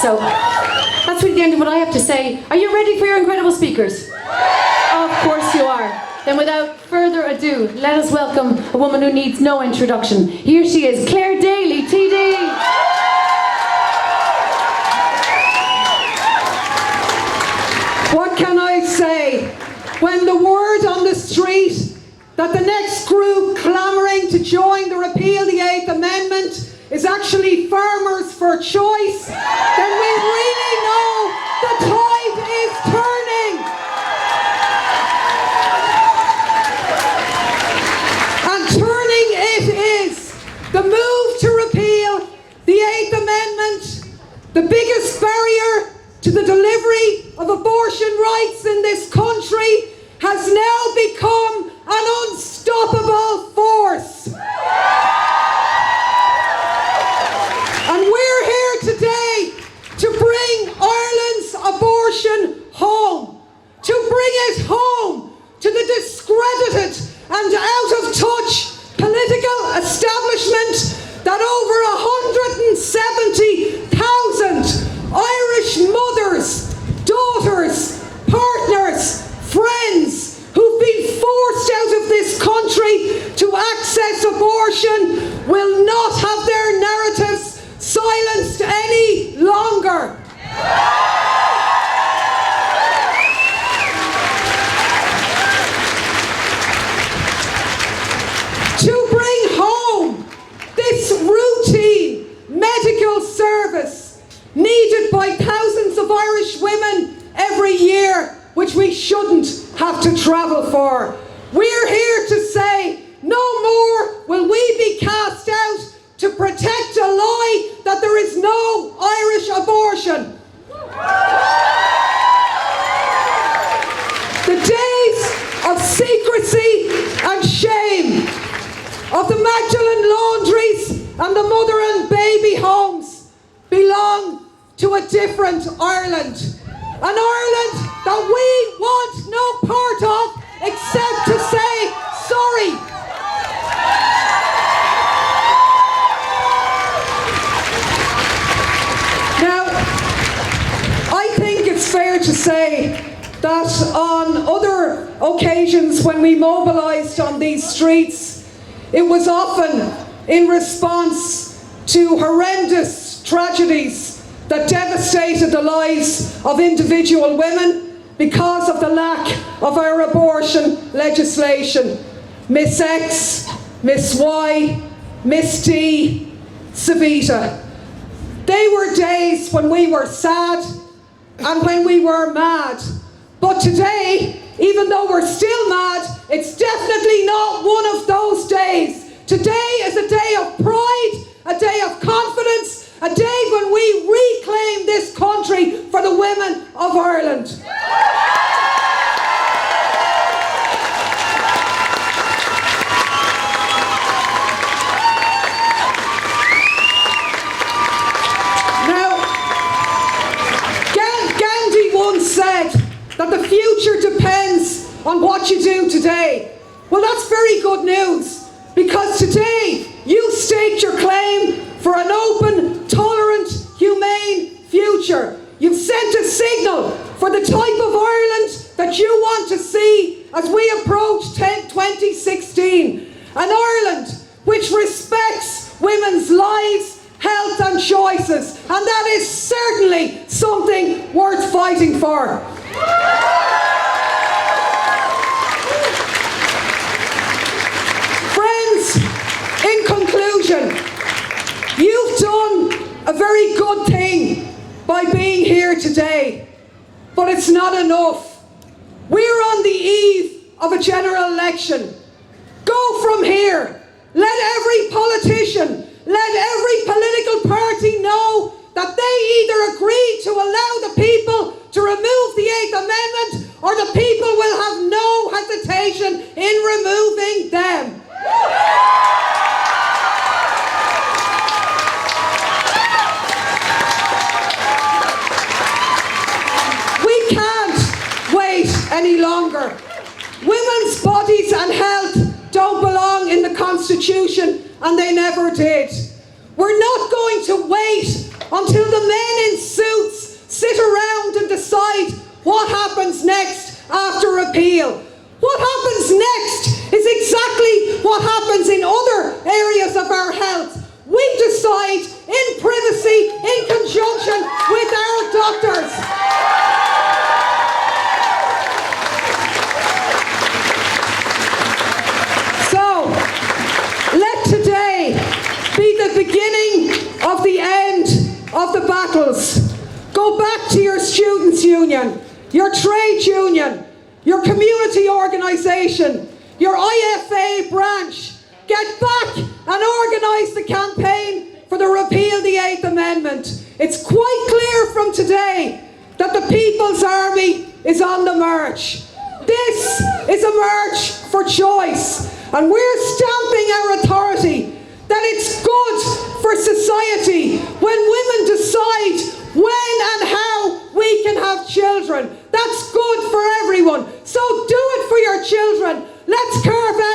So that's really the end of what I have to say. Are you ready for your incredible speakers? Of course you are. Then without further ado, let us welcome a woman who needs no introduction. Here she is, Clare Daly TD. What can I say? When the word on the street that the next group clamouring to join the repeal the 8th Amendment is actually farmers for choice, then we really know the tide is turning. And turning it is. The move to repeal the 8th Amendment, the biggest barrier to the delivery of abortion rights in this country, has now become an unstoppable force. And we're here today to bring Ireland's abortion home, to bring it home to the discredited and out-of-touch political establishment that over 170,000 Irish mothers, daughters, partners, friends who've been forced out of this country to access abortion will not have their narratives silenced any longer. To bring home this routine medical service needed by thousands of Irish women every year, which we shouldn't have to travel for. We're here to say, no more will we be cast out to protect a lie that there is no Irish abortion. The days of secrecy and shame, of the Magdalen laundries and the mother and baby homes, belong to a different Ireland. An Ireland that we want no part of except to say sorry. Now, I think it's fair to say that on other occasions when we mobilised on these streets, it was often in response to horrendous tragedies that devastated the lives of individual women because of the lack of our abortion legislation. Miss X, Miss Y, Miss D, Savita. They were days when we were sad and when we were mad. But today, even though we're still mad, it's definitely not one of those days. Today is a day of pride, a day of confidence, a day when we reclaim this country for the women of Ireland. Now, Gandhi once said that the future depends on what you do today. Well, that's very good news, because today you staked your claim for an open, tolerant, humane future. You've sent a signal for the type of Ireland that you want to see as we approach 2016. An Ireland which respects women's lives, health and choices. And that is certainly something worth fighting for. Friends, in conclusion, you've done a very good thing by being here today, but it's not enough. We're on the eve of a general election. Go from here. Let every politician, let every political party know that they either agree to allow the people to remove the 8th Amendment, or the people will have no hesitation in removing them. We can't wait any longer. Women's bodies and health don't belong in the Constitution, and they never did. We're not going to wait until the men in suits sit around and decide what happens next after repeal. What happens next is exactly what happens in other areas of our health. We decide in privacy, in conjunction with our doctors. So, let today be the beginning of the end of the battles. Go back to your students' union, your trade union, your community organisation, your IFA branch. Get back and organise the campaign for the repeal the 8th Amendment. It's quite clear from today that the People's Army is on the march. This is a march for choice, and we're stamping our authority that it's good for society when women decide when and how we can have children. That's good for everyone. So do it for your children. Let's carve out